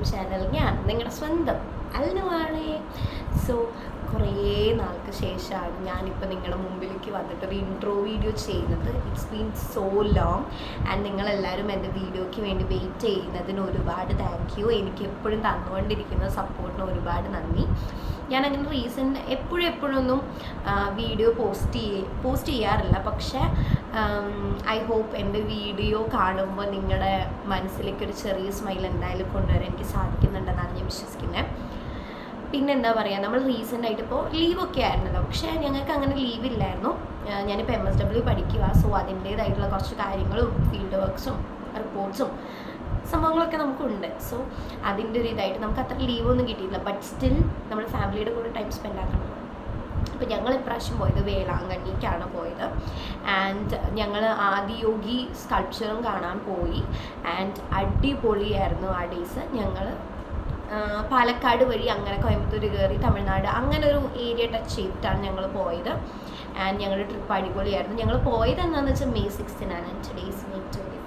YouTube channel. ഞാൻ നിങ്ങളുടെ സ്വന്തം അൽനുവാണ്. സോ കുറേ നാൾക്ക് ശേഷമാണ് ഞാനിപ്പോൾ നിങ്ങളുടെ മുമ്പിലേക്ക് വന്നിട്ടൊരു ഇൻട്രോ വീഡിയോ ചെയ്യുന്നത്. It's been so long and നിങ്ങളെല്ലാവരും എൻ്റെ വീഡിയോയ്ക്ക് വേണ്ടി വെയിറ്റ് ചെയ്യുന്നതിന് ഒരുപാട് താങ്ക് യു. എനിക്ക് എപ്പോഴും തന്നുകൊണ്ടിരിക്കുന്ന സപ്പോർട്ടിന് ഒരുപാട് നന്ദി. ഞാനങ്ങനെ എപ്പോഴൊന്നും വീഡിയോ പോസ്റ്റ് ചെയ്യാറില്ല. പക്ഷേ ഐ ഹോപ്പ് എൻ്റെ വീഡിയോ കാണുമ്പോൾ നിങ്ങളുടെ മനസ്സിലേക്കൊരു ചെറിയ സ്മൈൽ എന്തായാലും കൊണ്ടുവരാൻ എനിക്ക് സാധിക്കുന്നുണ്ടെന്നാണ് ഞാൻ വിശ്വസിക്കുന്നത്. പിന്നെ എന്താ പറയുക, നമ്മൾ റീസെൻ്റായിട്ട് ഇപ്പോൾ ലീവൊക്കെ ആയിരുന്നല്ലോ, പക്ഷേ ഞങ്ങൾക്ക് അങ്ങനെ ലീവില്ലായിരുന്നു. ഞാനിപ്പോൾ MSW പഠിക്കുക. സോ അതിൻ്റേതായിട്ടുള്ള കുറച്ച് കാര്യങ്ങളും ഫീൽഡ് വർക്ക്സും റിപ്പോർട്ട്സും സംഭവങ്ങളൊക്കെ നമുക്കുണ്ട്. സോ അതിൻ്റെ ഒരു ഇതായിട്ട് നമുക്ക് അത്ര ലീവൊന്നും കിട്ടിയില്ല. ബട്ട് സ്റ്റിൽ നമ്മൾ ഫാമിലിയുടെ കൂടെ ടൈം സ്പെൻഡ് ആക്കണം. അപ്പോൾ ഞങ്ങൾ ഇപ്രാവശ്യം പോയത് വേളാങ്കണ്ണിക്കാണ് പോയത്. ആൻഡ് ഞങ്ങൾ ആദിയോഗി സ്കൾപ്ചറും കാണാൻ പോയി. ആൻഡ് അടിപൊളിയായിരുന്നു ആ ഡേയ്സ്. ഞങ്ങൾ പാലക്കാട് വഴി അങ്ങനെ കോയമ്പത്തൂർ കയറി തമിഴ്നാട് അങ്ങനെ ഒരു ഏരിയ ടച്ച് ചെയ്തിട്ടാണ് ഞങ്ങൾ പോയത്. ആൻഡ് ഞങ്ങളുടെ ട്രിപ്പ് അടിപൊളിയായിരുന്നു. ഞങ്ങൾ പോയത് എന്താണെന്ന് വെച്ചാൽ May 16 ടുഡേയ്സ് May 25.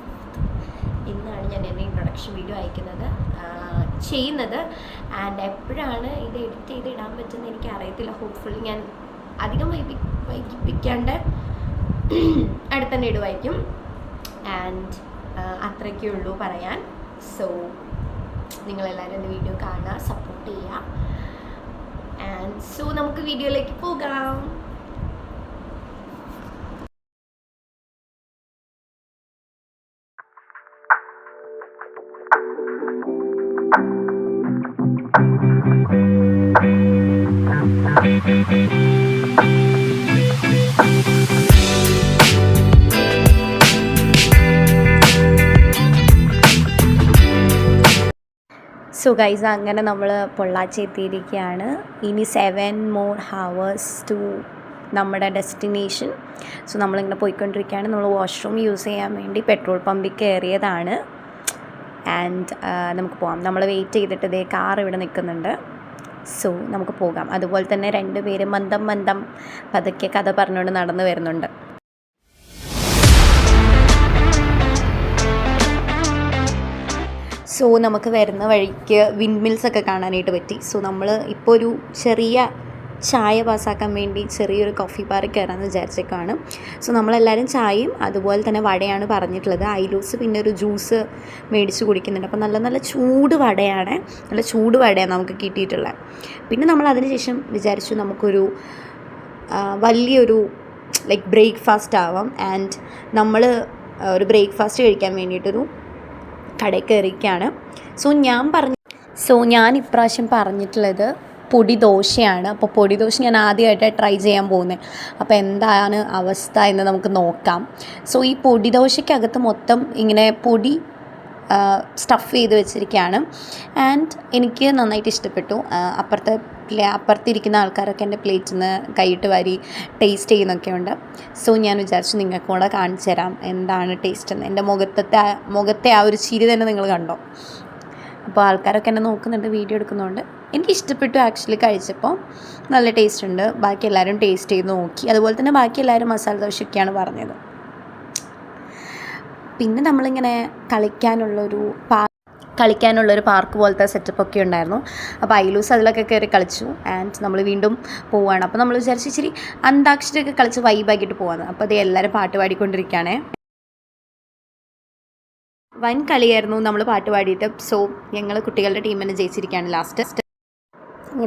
ഇന്നാണ് ഞാൻ എൻ്റെ ഇൻട്രൊഡക്ഷൻ വീഡിയോ ചെയ്യുന്നത്. ആൻഡ് എപ്പോഴാണ് ഇത് എഡിറ്റ് ചെയ്ത് ഇടാൻ പറ്റുന്നത് എനിക്ക് അറിയത്തില്ല. ഹോപ്പ്ഫുള്ളി ഞാൻ അധികം വൈകിപ്പിക്കാണ്ട് അടുത്തന്നെ ഇടുമായിരിക്കും. ആൻഡ് അത്രയ്ക്കേ ഉള്ളൂ പറയാൻ. സോ നിങ്ങളെല്ലാവരും എൻ്റെ വീഡിയോ കാണുക, സപ്പോർട്ട് ചെയ്യുക. ആൻഡ് സോ നമുക്ക് വീഡിയോയിലേക്ക് പോകാം. സോ ഗൈസ്, അങ്ങനെ നമ്മൾ പൊള്ളാച്ചി എത്തിയിരിക്കുകയാണ്. ഇനി 7 more hours ടു നമ്മുടെ ഡെസ്റ്റിനേഷൻ. സോ നമ്മളിങ്ങനെ പോയിക്കൊണ്ടിരിക്കുകയാണ്. നമ്മൾ വാഷ്റൂം യൂസ് ചെയ്യാൻ വേണ്ടി പെട്രോൾ പമ്പിൽ കയറിയതാണ്. ആൻഡ് നമുക്ക് പോകാം. നമ്മൾ വെയിറ്റ് ചെയ്തിട്ട് ഇതേ കാർ ഇവിടെ നിൽക്കുന്നുണ്ട്. സോ നമുക്ക് പോകാം. അതുപോലെ തന്നെ 2 പേര് മന്ദം പതുക്കെ കഥ പറഞ്ഞുകൊണ്ട് നടന്നു വരുന്നുണ്ട്. സോ നമുക്ക് വരുന്ന വഴിക്ക് വിൻഡ് മിൽസൊക്കെ കാണാനായിട്ട് പറ്റി. സോ നമ്മൾ ഇപ്പോൾ ഒരു ചെറിയ ചായ പാസ്സാക്കാൻ വേണ്ടി ചെറിയൊരു കോഫി ബാറിൽ കയറാമെന്ന് വിചാരിച്ചേക്കാണ്. സോ നമ്മളെല്ലാവരും ചായയും അതുപോലെ തന്നെ വടയാണ് പറഞ്ഞിട്ടുള്ളത്. ഐലൂസ് പിന്നെ ഒരു ജ്യൂസ് മേടിച്ച് കുടിക്കുന്നുണ്ട്. അപ്പോൾ നല്ല ചൂട് വടയാണ്, നല്ല ചൂട് വടയാണ് നമുക്ക് കിട്ടിയിട്ടുള്ളത്. പിന്നെ നമ്മൾ അതിന് ശേഷം വിചാരിച്ചു നമുക്കൊരു വലിയൊരു ബ്രേക്ക്ഫാസ്റ്റ് ആവാം. ആൻഡ് നമ്മൾ ഒരു ബ്രേക്ക്ഫാസ്റ്റ് കഴിക്കാൻ വേണ്ടിയിട്ടൊരു കടയിൽ കയറിയിരിക്കുകയാണ്. സോ ഞാൻ ഇപ്രാവശ്യം പറഞ്ഞിട്ടുള്ളത് പൊടി ദോശയാണ്. അപ്പോൾ പൊടി ദോശ ഞാൻ ആദ്യമായിട്ട് ട്രൈ ചെയ്യാൻ പോകുന്നത്. അപ്പോൾ എന്താണ് അവസ്ഥ എന്ന് നമുക്ക് നോക്കാം. സോ ഈ പൊടി ദോശയ്ക്കകത്ത് മൊത്തം ഇങ്ങനെ പൊടി സ്റ്റഫ് ചെയ്ത് വെച്ചിരിക്കുകയാണ്. ആൻഡ് എനിക്ക് നന്നായിട്ട് ഇഷ്ടപ്പെട്ടു. അപ്പുറത്തിരിക്കുന്ന ആൾക്കാരൊക്കെ എൻ്റെ പ്ലേറ്റിൽ നിന്ന് കൈയിട്ട് വാരി ടേസ്റ്റ് ചെയ്യുന്നൊക്കെ ഉണ്ട്. സോ ഞാൻ വിചാരിച്ചു നിങ്ങൾക്ക് കൂടെ കാണിച്ചു തരാം എന്താണ് ടേസ്റ്റ് എന്ന്. എൻ്റെ മുഖത്തെ ആ ഒരു ചിരി തന്നെ നിങ്ങൾ കണ്ടോ. അപ്പോൾ ആൾക്കാരൊക്കെ എന്നെ നോക്കുന്നുണ്ട്, വീഡിയോ എടുക്കുന്നുണ്ട്. എനിക്ക് ഇഷ്ടപ്പെട്ടു ആക്ച്വലി. കഴിച്ചപ്പോൾ നല്ല ടേസ്റ്റ് ഉണ്ട്. ബാക്കി എല്ലാവരും ടേസ്റ്റ് ചെയ്ത് നോക്കി. അതുപോലെ തന്നെ ബാക്കി എല്ലാവരും മസാല ദോശയൊക്കെയാണ് പറഞ്ഞത്. പിന്നെ നമ്മളിങ്ങനെ കളിക്കാനുള്ളൊരു പാർക്ക് പോലത്തെ സെറ്റപ്പൊക്കെ ഉണ്ടായിരുന്നു. അപ്പോൾ ഐലൂസ് അതിലൊക്കെ കയറി കളിച്ചു. ആൻഡ് നമ്മൾ വീണ്ടും പോവുകയാണ്. അപ്പോൾ നമ്മൾ വിചാരിച്ചു ഇച്ചിരി അന്താക്ഷരിയൊക്കെ കളിച്ച് വൈബാക്കിയിട്ട് പോകാമെന്ന്. അപ്പോൾ അത് എല്ലാവരും പാട്ട് പാടിക്കൊണ്ടിരിക്കുകയാണേ. വൻ കളിയായിരുന്നു നമ്മൾ പാട്ട് പാടിയിട്ട്. സോ ഞങ്ങൾ കുട്ടികളുടെ ടീം തന്നെ ജയിച്ചിരിക്കുകയാണ്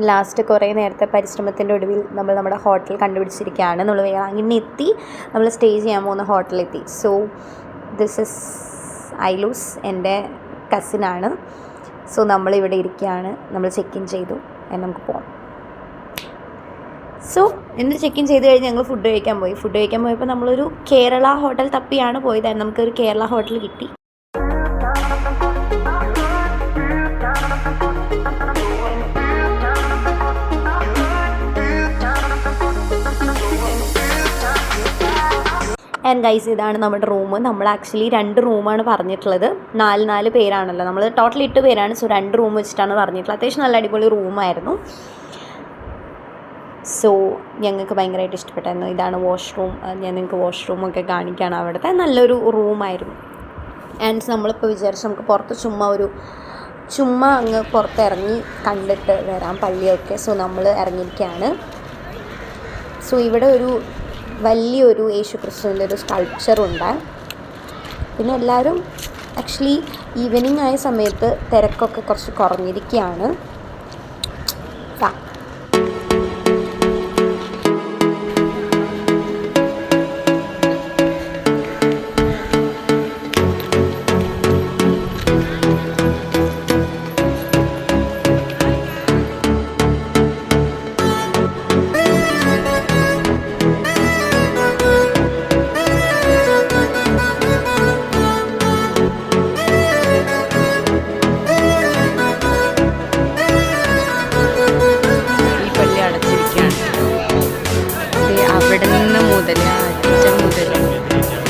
ലാസ്റ്റ് കുറേ നേരത്തെ പരിശ്രമത്തിൻ്റെ ഒടുവിൽ നമ്മൾ നമ്മുടെ ഹോട്ടൽ കണ്ടുപിടിച്ചിരിക്കുകയാണ്. നമ്മൾ വേളാങ്കണ്ണി എത്തി. നമ്മൾ സ്റ്റേ ചെയ്യാൻ പോകുന്ന ഹോട്ടലെത്തി. സോ ദിസ് ഇസ് ഐലൂസ്, എൻ്റെ കസിനാണ്. സോ നമ്മളിവിടെ ഇരിക്കുകയാണ്. നമ്മൾ ചെക്ക് ഇൻ ചെയ്തു. നമുക്ക് പോകാം. സോ എന്നിട്ട് ചെക്ക് ഇൻ ചെയ്ത് കഴിഞ്ഞ് ഞങ്ങൾ ഫുഡ് കഴിക്കാൻ പോയപ്പോൾ നമ്മളൊരു കേരള ഹോട്ടൽ തപ്പിയാണ് പോയത്. നമുക്കൊരു കേരള ഹോട്ടൽ കിട്ടി. ആൻഡ് ഗൈസ്, ഇതാണ് നമ്മുടെ റൂം. നമ്മൾ ആക്ച്വലി 2 റൂമാണ് പറഞ്ഞിട്ടുള്ളത്. 4 പേരാണല്ലോ നമ്മൾ. ടോട്ടൽ 8 പേരാണ്. സോ 2 റൂം വെച്ചിട്ടാണ് പറഞ്ഞിട്ടുള്ളത്. അത്യാവശ്യം നല്ല അടിപൊളി റൂമായിരുന്നു. സോ ഞങ്ങൾക്ക് ഭയങ്കരമായിട്ട് ഇഷ്ടപ്പെട്ടായിരുന്നു. ഇതാണ് വാഷ്റൂം. ഞാൻ നിങ്ങൾക്ക് വാഷ്റൂമൊക്കെ കാണിക്കുകയാണ്. അവിടുത്തെ നല്ലൊരു റൂമായിരുന്നു. ആൻഡ് നമ്മളിപ്പോൾ വിചാരിച്ചു നമുക്ക് പുറത്ത് ചുമ്മാ ഒരു ചുമ്മാ അങ്ങ് പുറത്തിറങ്ങി കണ്ടിട്ട് വരാം പള്ളിയൊക്കെ. സോ നമ്മൾ ഇറങ്ങിയിരിക്കുകയാണ്. സോ ഇവിടെ ഒരു വലിയൊരു യേശുക്രിസ്തുവിൻ്റെ ഒരു സ്കൾപ്ചറുണ്ട്. പിന്നെ എല്ലാവരും ആക്ച്വലി ഈവനിങ് ആയ സമയത്ത് തിരക്കൊക്കെ കുറച്ച് കുറഞ്ഞിരിക്കുകയാണ്.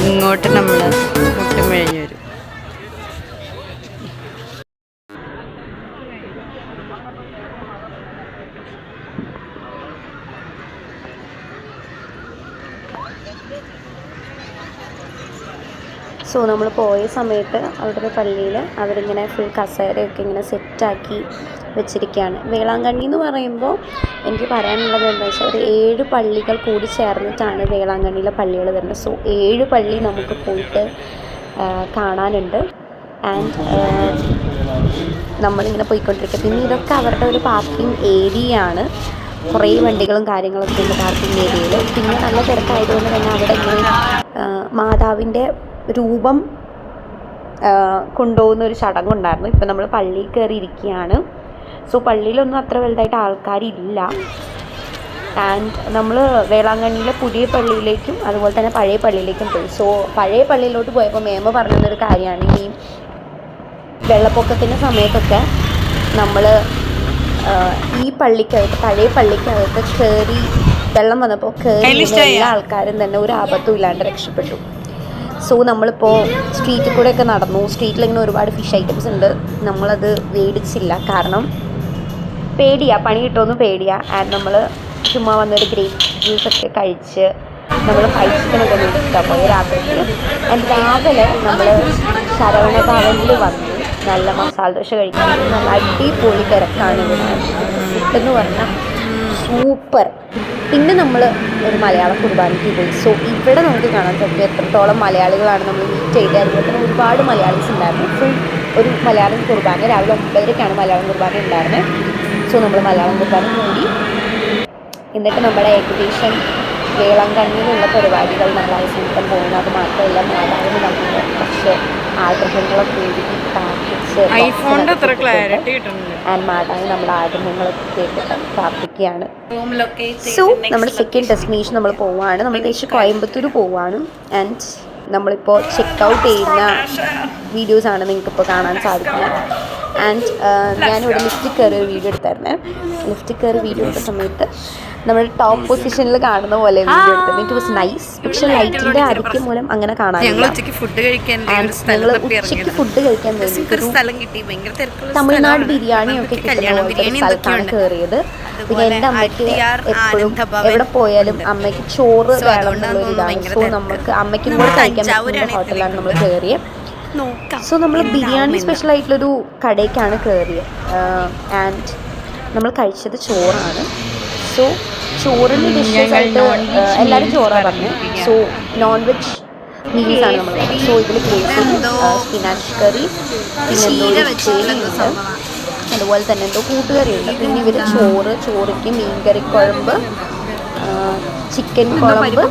ഇങ്ങോട്ട് നമ്മൾ മുട്ടും കഴിഞ്ഞ് വരും. സോ നമ്മൾ പോയ സമയത്ത് അവിടെ പള്ളിയിൽ അവരിങ്ങനെ ഫുൾ കസേരയൊക്കെ ഇങ്ങനെ സെറ്റാക്കി വെച്ചിരിക്കുകയാണ്. വേളാങ്കണ്ണി എന്ന് പറയുമ്പോൾ എനിക്ക് പറയാനുള്ളത് എന്താ വെച്ചാൽ ഒരു 7 പള്ളികൾ കൂടി ചേർന്നിട്ടാണ് വേളാങ്കണ്ണിയിലെ പള്ളികൾ വരുന്നത്. സോ 7 പള്ളി നമുക്ക് പോയിട്ട് കാണാനുണ്ട്. ആൻഡ് നമ്മളിങ്ങനെ പോയിക്കൊണ്ടിരിക്കുക. പിന്നെ ഇതൊക്കെ അവരുടെ ഒരു പാർക്കിംഗ് ഏരിയയാണ്. കുറേ വണ്ടികളും കാര്യങ്ങളൊക്കെ ഉണ്ട് പാർക്കിംഗ് ഏരിയയിൽ. പിന്നെ നല്ല തിരക്കായതുകൊണ്ട് തന്നെ അവിടെ ഇങ്ങനെ മാതാവിൻ്റെ രൂപം കൊണ്ടുപോകുന്ന ഒരു ചടങ്ങുണ്ടായിരുന്നു. ഇപ്പം നമ്മൾ പള്ളിയിൽ കയറി ഇരിക്കുകയാണ്. സോ പള്ളിയിലൊന്നും അത്ര വലുതായിട്ട് ആൾക്കാരില്ല. ആൻഡ് നമ്മൾ വേളാങ്കണ്ണിയിലെ പുതിയ പള്ളിയിലേക്കും അതുപോലെ തന്നെ പഴയ പള്ളിയിലേക്കും പോയി. സോ പഴയ പള്ളിയിലോട്ട് പോയപ്പോൾ മേമ പറഞ്ഞൊരു കാര്യമാണ്, ഈ വെള്ളപ്പൊക്കത്തിൻ്റെ സമയത്തൊക്കെ നമ്മൾ ഈ പള്ളിക്കകത്ത് പഴയ പള്ളിക്കകത്ത് കയറി വെള്ളം വന്നപ്പോൾ കയറി എല്ലാ ആൾക്കാരും തന്നെ ഒരു ആപത്തും ഇല്ലാണ്ട് രക്ഷപ്പെട്ടു. സോ നമ്മളിപ്പോൾ സ്ട്രീറ്റിൽ കൂടെയൊക്കെ നടന്നു. സ്ട്രീറ്റിലിങ്ങനെ ഒരുപാട് ഫിഷ് ഐറ്റംസ് ഉണ്ട്. നമ്മളത് മേടിച്ചില്ല, കാരണം പേടിയാണ്, പണി കിട്ടുമെന്ന് പേടിയാണ്. ആൻഡ് നമ്മൾ ചുമ്മാ വന്നൊരു ഗ്രേപ്പ് ജ്യൂസൊക്കെ കഴിച്ച് നമ്മൾ ഫ്രൈഡ് ചിക്കനൊക്കെ മേടിച്ചിട്ടാണ് പോയി രാത്രിക്ക്. ആൻഡ് രാവിലെ നമ്മൾ ശരവണ ഭവനിൽ വന്നു നല്ല മസാല ദോശ കഴിക്കാൻ. നല്ല അടിപൊളി തിരക്കാണ് ഇവിടെ. ഫുഡെന്ന് പറഞ്ഞാൽ സൂപ്പർ. പിന്നെ നമ്മൾ ഒരു മലയാള കുർബാനയ്ക്ക് പോയി. സോ ഇവിടെ നമുക്ക് കാണാൻ സാധിക്കും എത്രത്തോളം മലയാളികളാണ് നമ്മൾ മീറ്റ് ചെയ്തത്. അതുപോലെ തന്നെ ഒരുപാട് മലയാളീസ് ഉണ്ടായിരുന്നു. ഫുൾ ഒരു മലയാളം കുർബാന രാവിലെ 9:30-ക്കാണ് മലയാളം കുർബാന ഉണ്ടായിരുന്നത്. സോ നമ്മൾ മലയാളം കുർബാന കൂടി. എന്നിട്ട് നമ്മുടെ ഏകദേശം വേളാങ്കണ്ണിയിലുള്ള പരിപാടികൾ നമ്മൾ അവസാനിക്കാൻ പോകുന്നത്. അത് മാത്രമല്ല മാതാവിന് നമ്മൾ കുറച്ച് ആഗ്രഹങ്ങളൊക്കെ എഴുതി പ്രാർത്ഥിച്ച് ആൻഡ് മാതാവിന് നമ്മുടെ ആഗ്രഹങ്ങളൊക്കെ കേട്ടിട്ട് പ്രാർത്ഥിക്കുകയാണ്. സോ നമ്മുടെ സെക്കൻഡ് ഡെസ്റ്റിനേഷൻ നമ്മൾ പോവുകയാണ്. നമ്മൾ ഏകദേശം കോയമ്പത്തൂർ പോവുകയാണ്. ആൻഡ് നമ്മളിപ്പോൾ ചെക്ക് ഔട്ട് ചെയ്യുന്ന വീഡിയോസാണ് നിങ്ങൾക്കിപ്പോൾ കാണാൻ സാധിക്കുന്നത്. ആൻഡ് ഞാനിവിടെ ലിഫ്റ്റിൽ കയറി ഒരു വീഡിയോ എടുത്തായിരുന്നേ. ലിഫ്റ്റിൽ കയറി വീഡിയോ എടുത്ത സമയത്ത് നമ്മൾ ടോപ്പ് പൊസിഷനിൽ കാണുന്ന പോലെ വീഡിയോ എടുത്തത്. It was nice. പക്ഷെ ലൈറ്റിൻ്റെ ആധിക്യം മൂലം അങ്ങനെ കാണാനില്ല. ഞങ്ങൾ ഉച്ചയ്ക്ക് ഫുഡ് കഴിക്കാൻ വേണ്ടി തമിഴ്നാട് ബിരിയാണിയൊക്കെ കിട്ടുന്ന സ്ഥലത്താണ് കയറിയത്. പിന്നെ എൻ്റെ അമ്മയ്ക്ക് എപ്പോഴും എവിടെ പോയാലും അമ്മയ്ക്ക് ചോറ് വേണം എന്നുള്ളൊരു ഇതാണ്. സോ നമുക്ക് അമ്മയ്ക്കും കൂടെ കഴിക്കാൻ പറ്റുന്ന ഹോട്ടലാണ് നമ്മൾ കയറിയത്. സോ നമ്മൾ ബിരിയാണി സ്പെഷ്യൽ ആയിട്ടുള്ളൊരു കടയ്ക്കാണ് കയറിയത്. ആൻഡ് നമ്മൾ കഴിച്ചത് ചോറാണ്. സോ ചോറിൻ്റെ ഡിഷസ് ആയിട്ട് എല്ലാവരും ചോറാണ് പറഞ്ഞത്. സോ നോൺ വെജ് മീൽസാണ് നമ്മൾ. സോ ഇതിൽ സ്പിനാച്ച് കറി, പിന്നെ എന്തോ ഉപ്പേരിയുണ്ട്, അതുപോലെ തന്നെ എന്തോ കൂട്ടുകറിയുണ്ട്. പിന്നെ ഇവർ ചോറിക്ക് മീൻകറി കുഴമ്പ്, ചിക്കൻ കുഴമ്പ്,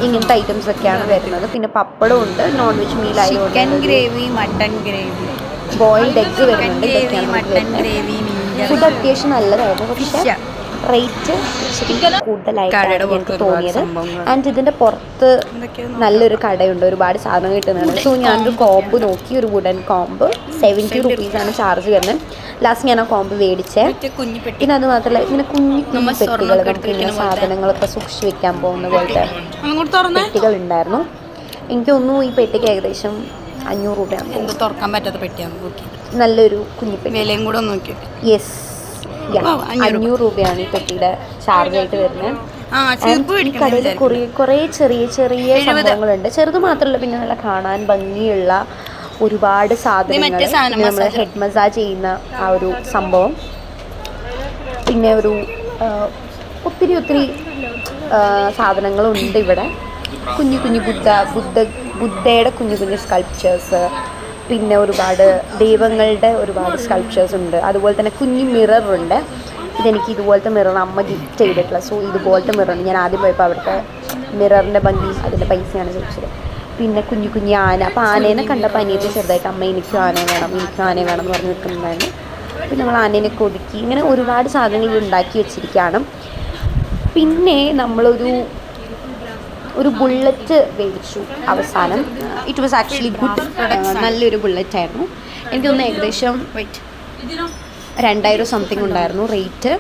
ഇങ്ങനത്തെ ഐറ്റംസ് ഒക്കെയാണ് വരുന്നത്. പിന്നെ പപ്പടം ഉണ്ട്. നോൺ വെജ് മീലായതുകൊണ്ട് chicken gravy, mutton gravy, boiled egg വരുന്നുണ്ട്. ഇതൊക്കെയാണ് വരുന്നത്. ഫുഡ് അത്യാവശ്യം നല്ലതായിരുന്നു. പക്ഷേ റേറ്റ് ഇച്ചിരി കൂടുതലായിട്ടാണ് എനിക്ക് തോന്നിയത്. ആൻഡ് ഇതിൻ്റെ പുറത്ത് നല്ലൊരു കടയുണ്ട്, ഒരുപാട് സാധനം കിട്ടുന്നതാണ്. സോ ഞാനൊരു കോമ്പ് നോക്കി, ഒരു വുഡൻ കോമ്പ് 70 റുപ്പീസാണ് ചാർജ് വരുന്നത്. ലാസ്റ്റ് ഞാൻ ആ കോമ്പ് മേടിച്ചേ. പിന്നെ അത് മാത്രമല്ല ഇങ്ങനെ കുഞ്ഞു പെട്ടികൾ, നമുക്ക് ഇങ്ങനെ സാധനങ്ങളൊക്കെ സൂക്ഷിച്ച് വെക്കാൻ പോകുന്ന പോലത്തെ പെട്ടികൾ ഉണ്ടായിരുന്നു. എനിക്കൊന്നും ഈ പെട്ടിക്ക് ഏകദേശം 500 രൂപയാണ്. തുറക്കാൻ പറ്റാത്ത പെട്ടിയാണ്. നല്ലൊരു കുഞ്ഞു പെട്ടി. വിലയും കൂടെ നോക്കി. യെസ്, 500 രൂപയാണ് ഈ പെട്ടിയുടെ ചാർജ് ആയിട്ട് വരുന്നത്. ഈ കടയിൽ കുറേ ചെറിയ ചെറിയ സംഭവങ്ങളുണ്ട്. ചെറുത് മാത്രമല്ല, പിന്നെ നല്ല കാണാൻ ഭംഗിയുള്ള ഒരുപാട് സാധനങ്ങൾ, നമ്മൾ ഹെഡ് മസാജ് ചെയ്യുന്ന ആ ഒരു സംഭവം, പിന്നെ ഒരു ഒത്തിരി സാധനങ്ങളുണ്ട് ഇവിടെ. കുഞ്ഞു കുഞ്ഞു ബുദ്ധയുടെ കുഞ്ഞു സ്കൾപ്ചേഴ്സ്, പിന്നെ ഒരുപാട് ദൈവങ്ങളുടെ ഒരുപാട് സ്കൾപ്ചേഴ്സ് ഉണ്ട്. അതുപോലെ തന്നെ കുഞ്ഞു മിററുണ്ട്. ഇതെനിക്ക് ഇതുപോലത്തെ മിറർ അമ്മ ഗിഫ്റ്റ് ചെയ്തിട്ടുള്ള. സോ ഇതുപോലത്തെ മിററുണ്ട്. ഞാൻ ആദ്യം പോയപ്പോൾ അവിടുത്തെ മിററിൻ്റെ ഭംഗി അതിൻ്റെ പൈസയാണ് ചോദിച്ചത്. പിന്നെ കുഞ്ഞു ആന. അപ്പോൾ ആനേനെ കണ്ടപ്പോൾ അനിയത്തി ചെറുതായിട്ട് അമ്മ എനിക്കും ആനയെ വേണം എന്ന് പറഞ്ഞ് നിൽക്കുന്നുണ്ടായിരുന്നു. പിന്നെ നമ്മൾ ആനേനെ ഒതുക്കി. ഇങ്ങനെ ഒരുപാട് സാധനങ്ങൾ ഉണ്ടാക്കി വെച്ചിരിക്കുകയാണ്. പിന്നെ ഒരു ബുള്ളറ്റ് മേടിച്ചു അവസാനം. ഇറ്റ് വാസ് ആക്ച്വലി ഗുഡ്, നല്ലൊരു ബുള്ളറ്റ് ആയിരുന്നു. എനിക്ക് തോന്നുന്നു ഏകദേശം 2000 സംതിങ് ഉണ്ടായിരുന്നു റേറ്റ്.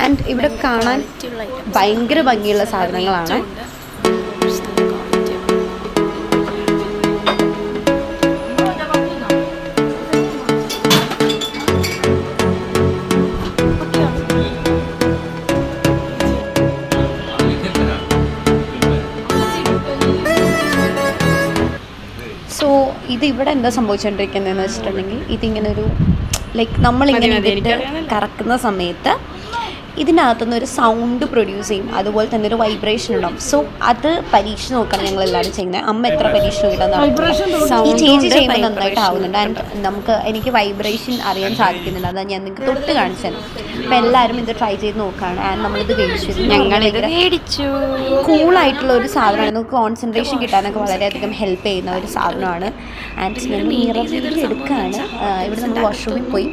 ആൻഡ് ഇവിടെ കാണാൻ ഭയങ്കര ഭംഗിയുള്ള സാധനങ്ങളാണ്. സോ ഇത് ഇവിടെ എന്താ സംഭവിച്ചുകൊണ്ടിരിക്കുന്നതെന്ന് വെച്ചിട്ടുണ്ടെങ്കിൽ, ഇതിങ്ങനെ ഒരു നമ്മളിങ്ങനെ ഇതിട്ട് കറക്കുന്ന സമയത്ത് ഇതിനകത്തുനിന്ന് ഒരു സൗണ്ട് പ്രൊഡ്യൂസ് ചെയ്യും. അതുപോലെ തന്നെ ഒരു വൈബ്രേഷൻ ഉണ്ടാവും. സോ അത് പരീക്ഷ നോക്കണം ഞങ്ങളെല്ലാവരും ചെയ്യുന്നത്. അമ്മ എത്ര പരീക്ഷ നോക്കിയിട്ടാണ് ഈ ചേച്ചി ചെയ്യുമ്പോൾ നന്നായിട്ട് ആവുന്നുണ്ട്. ആൻഡ് എനിക്ക് വൈബ്രേഷൻ അറിയാൻ സാധിക്കുന്നുണ്ട്. അതാണ് ഞാൻ നിങ്ങൾക്ക് തൊട്ട് കാണിച്ചത്. അപ്പം എല്ലാവരും ഇത് ട്രൈ ചെയ്ത് നോക്കുകയാണ്. ആൻഡ് നമ്മളിത് മേടിച്ചു. കൂളായിട്ടുള്ള ഒരു സാധനമാണ്. നമുക്ക് കോൺസെൻട്രേഷൻ കിട്ടാനൊക്കെ വളരെയധികം ഹെൽപ്പ് ചെയ്യുന്ന ഒരു സാധനമാണ്. ആൻഡ് ഞാൻ മിററിൽ എടുക്കുകയാണ്. ഇവിടെ നമ്മൾ വാഷ്റൂമിൽ പോയി.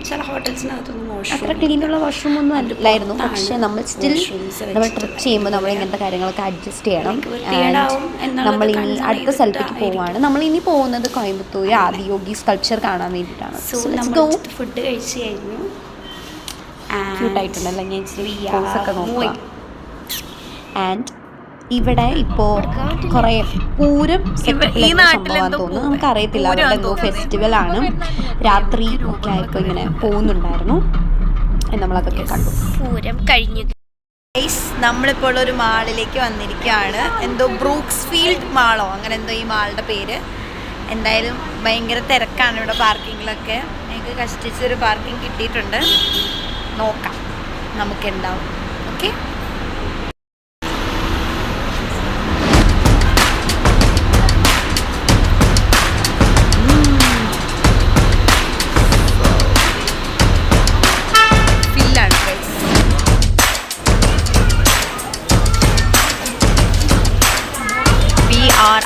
അത്ര ക്ലീനുള്ള വാഷ്റൂമൊന്നും അല്ലായിരുന്നു. പക്ഷെ നമ്മൾ ട്രിപ്പ് ചെയ്യുമ്പോൾ നമ്മൾ ഇങ്ങനത്തെ കാര്യങ്ങളൊക്കെ അഡ്ജസ്റ്റ് ചെയ്യണം. നമ്മൾ ഇനി അടുത്ത സ്ഥലത്തേക്ക് പോവുകയാണ്. നമ്മളിനി പോകുന്നത് കോയമ്പത്തൂർ ആദിയോഗി സ്കൾപ്ചർ കാണാൻ വേണ്ടിയിട്ടാണ്. ഫുഡ് കഴിച്ചു കഴിഞ്ഞു. ക്യൂട്ടായിട്ടുണ്ടല്ലോ. ഞാൻ ഒക്കെ നോക്കുക. ആൻഡ് ഇവിടെ ഇപ്പോൾ കുറേ പൂരം സംഭവമാണെന്ന് തോന്നുന്നു. നമുക്കറിയത്തില്ല. അവിടെ എന്തോ ഫെസ്റ്റിവലാണ്. രാത്രി ഒക്കെ ആയപ്പോൾ ഇങ്ങനെ പോകുന്നുണ്ടായിരുന്നു. നമ്മളതൊക്കെ കണ്ടു. പൂരം കഴിഞ്ഞു. നമ്മളിപ്പോൾ ഒരു മാളിലേക്ക് വന്നിരിക്കുകയാണ്. എന്തോ ബ്രൂക്സ് ഫീൽഡ് മാളോ അങ്ങനെ എന്തോ ഈ മാളുടെ പേര്. എന്തായാലും ഭയങ്കര തിരക്കാണ് ഇവിടെ പാർക്കിങ്ങിലൊക്കെ. എനിക്ക് കഷ്ടിച്ചൊരു പാർക്കിംഗ് കിട്ടിയിട്ടുണ്ട്. നോക്കാം നമുക്ക് എന്താവും. Okay,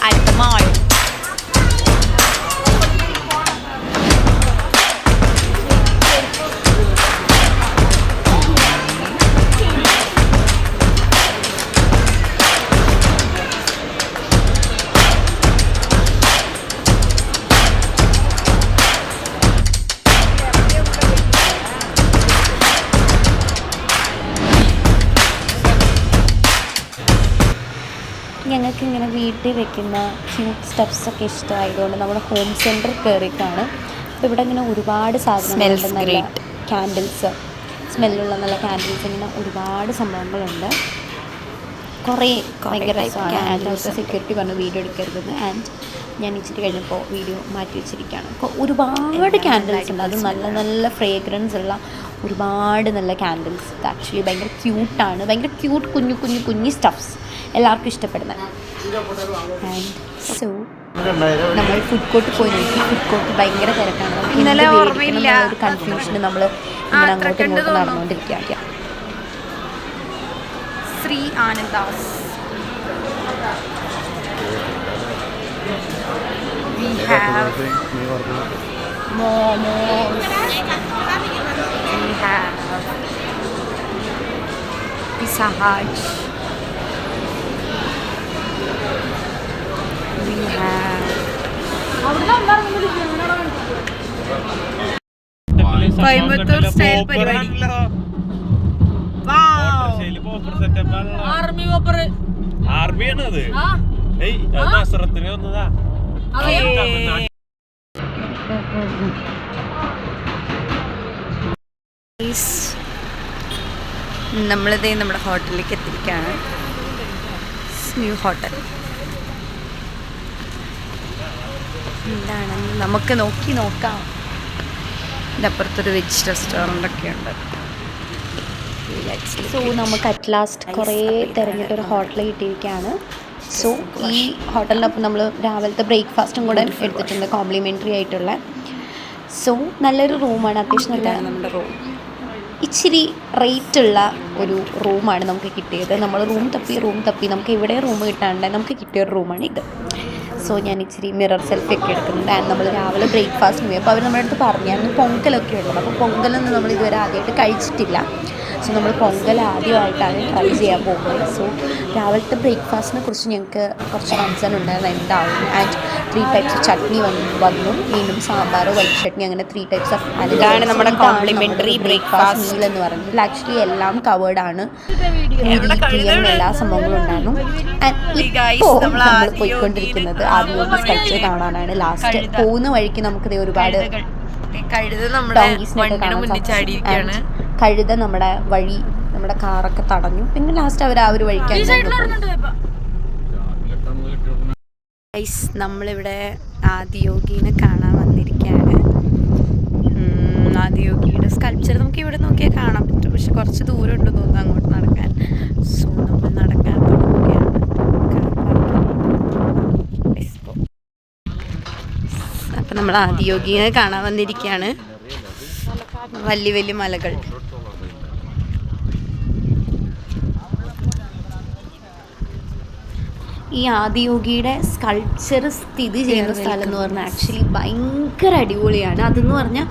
at the mall. ഞങ്ങൾക്ക് ഇങ്ങനെ വീട്ടിൽ വെക്കുന്ന ക്യൂട്ട് സ്റ്റഫ്സൊക്കെ ഇഷ്ടമായതുകൊണ്ട് നമ്മൾ ഹോം സെൻറ്റർ കയറിയിട്ടാണ്. അപ്പോൾ ഇവിടെ ഇങ്ങനെ ഒരുപാട് സാധനങ്ങളുണ്ട്. നല്ല ക്യാൻഡിൽസ്, സ്മെല്ലുള്ള നല്ല ക്യാൻഡിൽസ്, ഇങ്ങനെ ഒരുപാട് സംഭവങ്ങളുണ്ട്. കുറേ ഭയങ്കര രസമാണ്. ആൻഡ് സെക്യൂരിറ്റി പറഞ്ഞു വീഡിയോ എടുക്കരുതെന്ന്. ആൻഡ് ഞാൻ ഇച്ചിരി കഴിഞ്ഞപ്പോൾ വീഡിയോ മാറ്റി വെച്ചിരിക്കുകയാണ്. അപ്പോൾ ഒരുപാട് ക്യാൻഡിൽസ് ഉണ്ട്. അത് നല്ല നല്ല ഫ്രേഗ്രൻസ് ഉള്ള ഒരുപാട് നല്ല ക്യാൻഡിൽസ്. ആക്ച്വലി ഭയങ്കര ക്യൂട്ടാണ്. ഭയങ്കര ക്യൂട്ട് കുഞ്ഞു സ്റ്റഫ്സ് എല്ലാവർക്കും ഇഷ്ടപ്പെടുന്നത്. ആൻഡ് സോ നമ്മൾ ഫുഡ് കോർട്ട് പോയി നോക്കി. ഫുഡ് കോർട്ട് ഭയങ്കര തിരക്കാണ്. ഒരു കൺഫ്യൂഷന് നമ്മൾ ഇങ്ങനെ അങ്ങോട്ടും ഇങ്ങോട്ടും നടന്നുകൊണ്ടിരിക്കുക. Sree Anandas. We have momos. We have Pizza Hut. We have Coimbatore style പരിപാടി. ആർമിയാണ് അത്. നസ്രത്തിന് വന്നതാ. നമ്മളിതേ നമ്മുടെ ഹോട്ടലിലേക്ക് എത്തിയിരിക്കുകയാണ്. New hotel. എന്താണെന്ന് നമുക്ക് നോക്കാം. ഇതിൻ്റെ അപ്പുറത്തൊരു വെജ് റെസ്റ്റോറൻ്റ് ഒക്കെ ഉണ്ട്. സോ നമുക്ക് അറ്റ് ലാസ്റ്റ് കുറേ തിരഞ്ഞിട്ടൊരു ഹോട്ടൽ കിട്ടിയിരിക്കുകയാണ്. സോ ഈ ഹോട്ടലിനൊപ്പം നമ്മൾ രാവിലത്തെ ബ്രേക്ക്ഫാസ്റ്റും കൂടെ എടുത്തിട്ടുണ്ട്, കോംപ്ലിമെൻ്ററി ആയിട്ടുള്ള. സോ നല്ലൊരു റൂമാണ്, അത്യാവശ്യം നല്ല നമ്മുടെ റൂം. ഇച്ചിരി റേറ്റുള്ള ഒരു റൂമാണ് നമുക്ക് കിട്ടിയത്. നമ്മൾ റൂം തപ്പി നമുക്ക് ഇവിടെ റൂം കിട്ടാണ്ട് നമുക്ക് കിട്ടിയൊരു റൂമാണ് ഇത്. സോ ഞാൻ ഇച്ചിരി മിറർ സെൽഫി ഒക്കെ എടുക്കുന്നുണ്ട്. ആൻഡ് നമ്മൾ രാവിലെ ബ്രേക്ക്ഫാസ്റ്റിന് പോയി അപ്പോൾ അവർ നമ്മുടെ അടുത്ത് പറഞ്ഞായിരുന്നു പൊങ്കലൊക്കെ ഉള്ളത്. അപ്പോൾ പൊങ്കലൊന്നും നമ്മൾ ഇതുവരെ ആദ്യമായിട്ട് കഴിച്ചിട്ടില്ല. സോ നമ്മൾ പൊങ്കൽ ആദ്യമായിട്ടാണ് ട്രൈ ചെയ്യാൻ പോകുന്നത്. സോ രാവിലത്തെ ബ്രേക്ക്ഫാസ്റ്റിനെ കുറിച്ച് ഞങ്ങൾക്ക് കുറച്ച് കൺസേൺ ഉണ്ടായിരുന്നു, എന്താവും. ആൻഡ് 3 ടൈപ്സ് ഓഫ് ചട്നി വന്നു, വീണ്ടും സാമ്പാർ, വൈറ്റ് ചട്നി, അങ്ങനെ 3 ടൈപ്സ് ഓഫ്. ഇതാണ് നമ്മുടെ കോംപ്ലിമെൻ്ററി ബ്രേക്ക്ഫാസ്റ്റ് മീൽ എന്ന് പറയുന്നത്. ഇതിൽ ആക്ച്വലി എല്ലാം കവേർഡാണ്, എല്ലാ സംഭവങ്ങളും ഉണ്ടായിരുന്നു. ആൻഡ് ഇപ്പോൾ നമ്മൾ പോയിക്കൊണ്ടിരിക്കുന്നത് ആദിയോഗി സ്കൾപ്ചർ കാണാനാണ്. ലാസ്റ്റ് പോകുന്ന വഴിക്ക് നമുക്കിത് ഒരുപാട് കഴുത നമ്മുടെ വഴി, നമ്മുടെ കാറൊക്കെ തടഞ്ഞു. പിന്നെ ലാസ്റ്റ് അവർ ആ ഒരു വഴിക്കാണ്. നമ്മളിവിടെ ആദിയോഗിനെ കാണാൻ വന്നിരിക്കുകയാണ്. ആദിയോഗിയുടെ സ്കൾപ്ചർ നമുക്ക് ഇവിടെ നോക്കിയാൽ കാണാൻ പറ്റും, പക്ഷെ കുറച്ച് ദൂരം ഉണ്ട് തോന്നുന്നു അങ്ങോട്ട് നടക്കാൻ. സോ നമ്മൾ നടക്കാൻ തുടങ്ങുകയാണ്. അപ്പം നമ്മൾ ആദിയോഗിനെ കാണാൻ വന്നിരിക്കുകയാണ്. വലിയ വലിയ മലകൾ. ഈ ആദിയോഗിയുടെ സ്കൾപ്ചർ സ്ഥിതി ചെയ്യുന്ന സ്ഥലം എന്ന് പറഞ്ഞാൽ ആക്ച്വലി ഭയങ്കര അടിപൊളിയാണ്. അതെന്ന് പറഞ്ഞാൽ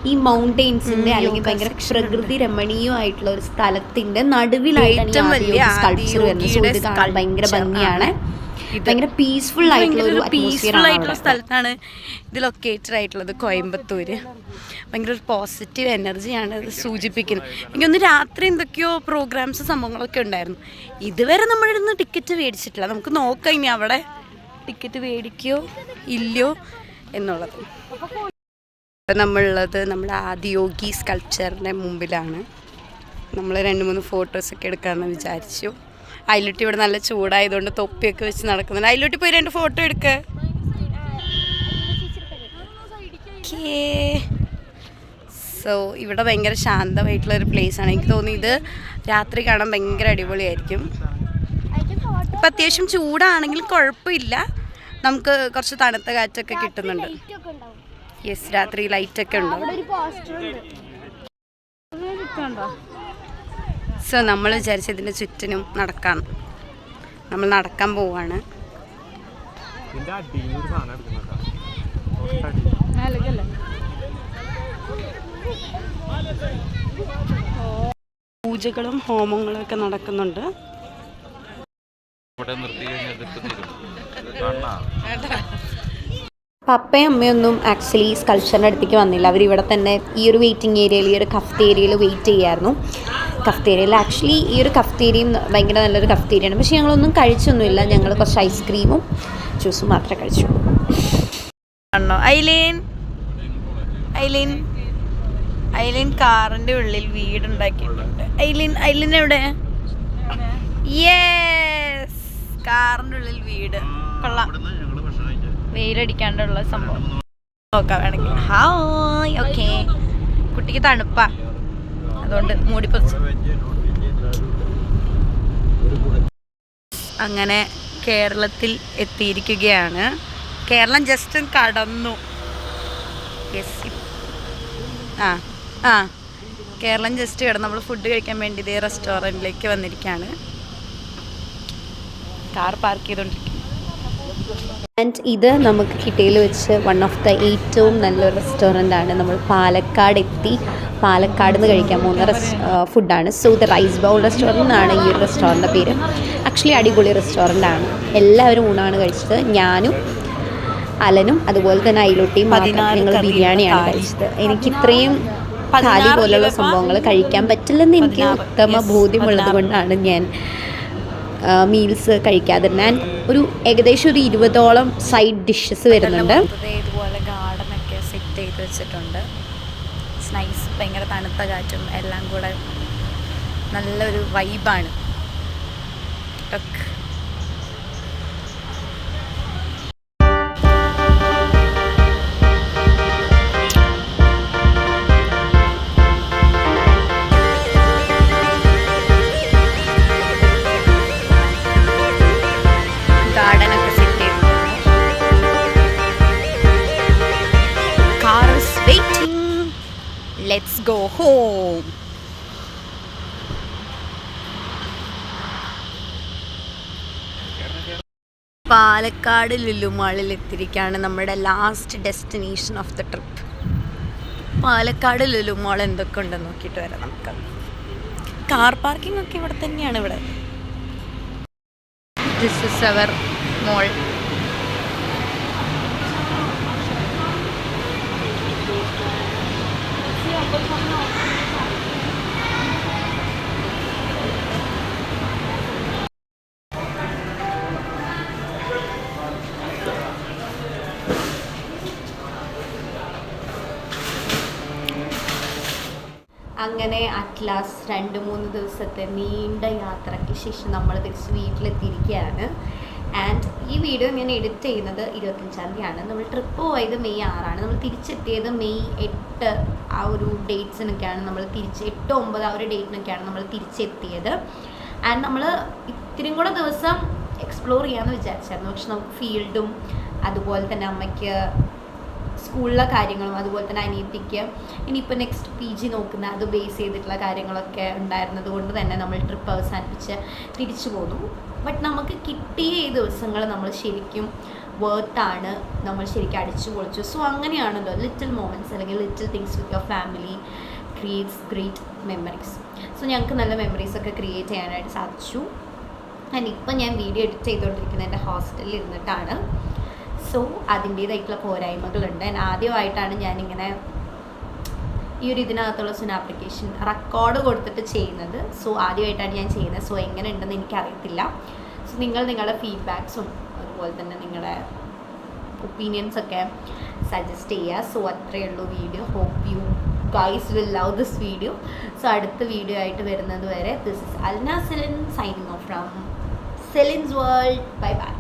ഈ മൗണ്ടെയിൻസിൻ്റെ അല്ലെങ്കിൽ ഭയങ്കര പ്രകൃതി രമണീയമായിട്ടുള്ള ഒരു സ്ഥലത്തിൻ്റെ നടുവിലായിട്ടാണ് സ്കൾപ്ചർ വരുന്നത്. സോ ഇത് കാണാൻ ഭയങ്കര ഭംഗിയാണ്, ഭയങ്കര പീസ്ഫുൾ ആയിട്ടുള്ള സ്ഥലത്താണ് ഇത് ലൊക്കേറ്റഡ് ആയിട്ടുള്ളത്. കോയമ്പത്തൂർ. ഭയങ്കര ഒരു പോസിറ്റീവ് എനർജിയാണ് ഇത് സൂചിപ്പിക്കുന്നത്. എനിക്കൊന്ന് രാത്രി എന്തൊക്കെയോ പ്രോഗ്രാംസ് സംഭവങ്ങളൊക്കെ ഉണ്ടായിരുന്നു. ഇതുവരെ നമ്മളിരുന്ന് ടിക്കറ്റ് മേടിച്ചിട്ടില്ല. നമുക്ക് നോക്കാം ഇനി അവിടെ ടിക്കറ്റ് മേടിക്കുകയോ ഇല്ലയോ എന്നുള്ളത്. ഇപ്പം നമ്മളുള്ളത് നമ്മുടെ ആദിയോഗി സ്കൾപ്ചറിൻ്റെ മുമ്പിലാണ്. നമ്മൾ 2-3 ഫോട്ടോസൊക്കെ എടുക്കാമെന്ന് വിചാരിച്ചു. അയിലൂട്ടി ഇവിടെ നല്ല ചൂടായതുകൊണ്ട് തൊപ്പിയൊക്കെ വെച്ച് നടക്കുന്നുണ്ട്. അയിലൂട്ടി പോയി 2 ഫോട്ടോ എടുക്കുക. സോ ഇവിടെ ഭയങ്കര ശാന്തമായിട്ടുള്ളൊരു പ്ലേസാണ്. എനിക്ക് തോന്നി ഇത് രാത്രി കാണാൻ ഭയങ്കര അടിപൊളിയായിരിക്കും. ഇപ്പം അത്യാവശ്യം ചൂടാണെങ്കിലും കുഴപ്പമില്ല, നമുക്ക് കുറച്ച് തണുത്ത കാറ്റൊക്കെ കിട്ടുന്നുണ്ട്. യെസ്, രാത്രി ലൈറ്റൊക്കെ ഉണ്ടാവും. സോ നമ്മൾ വിചാരിച്ച ഇതിൻ്റെ ചുറ്റിനും നടക്കാം. നമ്മൾ നടക്കാൻ പോവാണ്. പൂജകളും ഹോമങ്ങളും ഒക്കെ നടക്കുന്നുണ്ട്. പപ്പയും അമ്മയൊന്നും ആക്ച്വലി സ്കൾപ്ചറിൻ്റെ അടുത്തേക്ക് വന്നില്ല. അവരിവിടെ തന്നെ ഈ ഒരു വെയിറ്റിംഗ് ഏരിയയിൽ, ഈ ഒരു കഫ്റ്റേരിയയിൽ വെയിറ്റ് ചെയ്യായിരുന്നു. കഫ്റ്റേരിയയിൽ ആക്ച്വലി ഈ ഒരു കഫ്റ്റേരിയയും ഭയങ്കര നല്ലൊരു കഫ്റ്റേരിയാണ്. പക്ഷേ ഞങ്ങളൊന്നും കഴിച്ചൊന്നുമില്ല. ഞങ്ങൾ കുറച്ച് ഐസ്ക്രീമും ജ്യൂസും മാത്രമേ കഴിച്ചു. ഐലിൻ കാറിൻ്റെ ഉള്ളിൽ വീടുണ്ടാക്കിയിട്ടുണ്ട്. ഐലിൻ എവിടെ? യെസ്, കാറിൻ്റെ ഉള്ളിൽ വീട്. കൊള്ളാം, വെയിലടിക്കാണ്ടുള്ള സംഭവം. നോക്കാം വേണമെങ്കിൽ. ഹായ്. ഓക്കെ, കുട്ടിക്ക് തണുപ്പാ, അതുകൊണ്ട് മൂടിപ്പറിച്ചു. അങ്ങനെ കേരളത്തിൽ എത്തിയിരിക്കുകയാണ്. കേരളം ജസ്റ്റ് കടന്നു. യെസ്, കേരളം ജസ്റ്റ് കിടന്നു. നമ്മൾ ഫുഡ് കഴിക്കാൻ വേണ്ടി ഇതേ റെസ്റ്റോറൻറ്റിലേക്ക് വന്നിരിക്കുകയാണ്. കാർ പാർക്ക് ചെയ്തുകൊണ്ടിരിക്കും. ആൻഡ് ഇത് നമുക്ക് കിട്ടിയതിൽ വെച്ച് വൺ ഓഫ് ദ ഏറ്റവും നല്ലൊരു റെസ്റ്റോറൻ്റാണ്. നമ്മൾ പാലക്കാട് എത്തി. പാലക്കാട് നിന്ന് കഴിക്കാൻ പോകുന്ന ഫുഡാണ്. So the rice bowl restaurant എന്നാണ് ഈ ഒരു റെസ്റ്റോറൻറ്റിൻ്റെ പേര്. ആക്ച്വലി അടിപൊളി റെസ്റ്റോറൻ്റാണ്. എല്ലാവരും ഊണാണ് കഴിച്ചത്. ഞാനും അലനും അതുപോലെ തന്നെ അയിലൊട്ടിയും ഞങ്ങൾ ബിരിയാണിയാണ് കഴിച്ചത്. എനിക്ക് ഇത്രയും ഥാലി പോലുള്ള സംഭവങ്ങൾ കഴിക്കാൻ പറ്റില്ലെന്ന് എനിക്ക് ഉത്തമ ബോധ്യമുള്ളത് കൊണ്ടാണ് ഞാൻ മീൽസ് കഴിക്കാതിരുന്നത്. ആൻഡ് ഒരു ഏകദേശം ഒരു 20ഓളം സൈഡ് ഡിഷസ് വരുന്നുണ്ട്. ഇതുപോലെ ഗാർഡനൊക്കെ സെറ്റ് ചെയ്ത് വെച്ചിട്ടുണ്ട്. നൈസ്, ഭയങ്കര തണുത്ത കാറ്റും എല്ലാം കൂടെ നല്ലൊരു വൈബാണ്. പാലക്കാട് ലുലു മാളിൽ എത്തിയിരിക്കുകയാണ്, നമ്മുടെ last destination of the trip. Palakkad Lulu mall എന്തൊക്കെ ഉണ്ടെന്ന് നോക്കിയിട്ട് വരാം നമുക്ക്. കാർ പാർക്കിംഗ് ഒക്കെ ഇവിടെ തന്നെയാണ്. ഇവിടെ ദിസ് ഇസ് അവർ മോൾ. അങ്ങനെ അറ്റ്ലാസ് 2-3 ദിവസത്തെ നീണ്ട യാത്രയ്ക്ക് ശേഷം നമ്മൾ തിരിച്ച് വീട്ടിലെത്തിയിരിക്കുകയാണ്. ആൻഡ് ഈ വീഡിയോ ഞാൻ എഡിറ്റ് ചെയ്യുന്നത് 25-ാം തീയതിയാണ്. നമ്മൾ ട്രിപ്പ് പോയത് മെയ് 6-ആണ്. നമ്മൾ തിരിച്ചെത്തിയത് മെയ് 8 ആ ഒരു ഡേറ്റ്സിനൊക്കെയാണ് നമ്മൾ 8-9 ആ ഒരു ഡേറ്റിനൊക്കെയാണ് നമ്മൾ തിരിച്ചെത്തിയത്. ആൻഡ് നമ്മൾ ഇത്തിരി കൂടെ ദിവസം എക്സ്പ്ലോർ ചെയ്യാമെന്ന് വിചാരിച്ചായിരുന്നു. പക്ഷെ നമുക്ക് ഫീൽഡും അതുപോലെ തന്നെ അമ്മയ്ക്ക് സ്കൂളിലെ കാര്യങ്ങളും അതുപോലെ തന്നെ അനിയത്തിക്ക് ഇനിയിപ്പോൾ നെക്സ്റ്റ് PG നോക്കുന്ന അത് ബേസ് ചെയ്തിട്ടുള്ള കാര്യങ്ങളൊക്കെ ഉണ്ടായിരുന്നത് കൊണ്ട് തന്നെ നമ്മൾ ട്രിപ്പ് അവസാനിപ്പിച്ച് തിരിച്ചു പോന്നു. ബട്ട് നമുക്ക് കിട്ടിയ ഈ ദിവസങ്ങൾ നമ്മൾ ശരിക്കും വേർത്താണ്, നമ്മൾ ശരിക്കും അടിച്ചു പൊളിച്ചു. സോ അങ്ങനെയാണല്ലോ ലിറ്റിൽ മൊമെൻറ്റ്സ് അല്ലെങ്കിൽ little things with your family creates great memories. So ഞങ്ങൾക്ക് നല്ല മെമ്മറീസൊക്കെ ക്രിയേറ്റ് ചെയ്യാനായിട്ട് സാധിച്ചു. ആൻഡ് ഇപ്പം ഞാൻ വീഡിയോ എഡിറ്റ് ചെയ്തുകൊണ്ടിരിക്കുന്നത് എൻ്റെ ഹോസ്റ്റലിൽ ഇരുന്നിട്ടാണ്. സോ അതിൻ്റേതായിട്ടുള്ള പോരായ്മകളുണ്ട്. ആദ്യമായിട്ടാണ് ഞാനിങ്ങനെ ഈ ഒരു ഇതിനകത്തുള്ള സുന ആപ്ലിക്കേഷൻ റെക്കോർഡ് കൊടുത്തിട്ട് ചെയ്യുന്നത്. സോ ആദ്യമായിട്ടാണ് ഞാൻ ചെയ്യുന്നത്. സോ എങ്ങനെ ഉണ്ടെന്ന് എനിക്കറിയത്തില്ല. സോ നിങ്ങളുടെ ഫീഡ്ബാക്സും അതുപോലെ തന്നെ നിങ്ങളുടെ ഒപ്പീനിയൻസൊക്കെ സജസ്റ്റ് ചെയ്യുക. സോ അത്രയേ ഉള്ളൂ video. Hope you guys will love this video. So അടുത്ത വീഡിയോ ആയിട്ട് വരുന്നത് വരെ this is Alna Celine signing off from Celine's world. Bye by.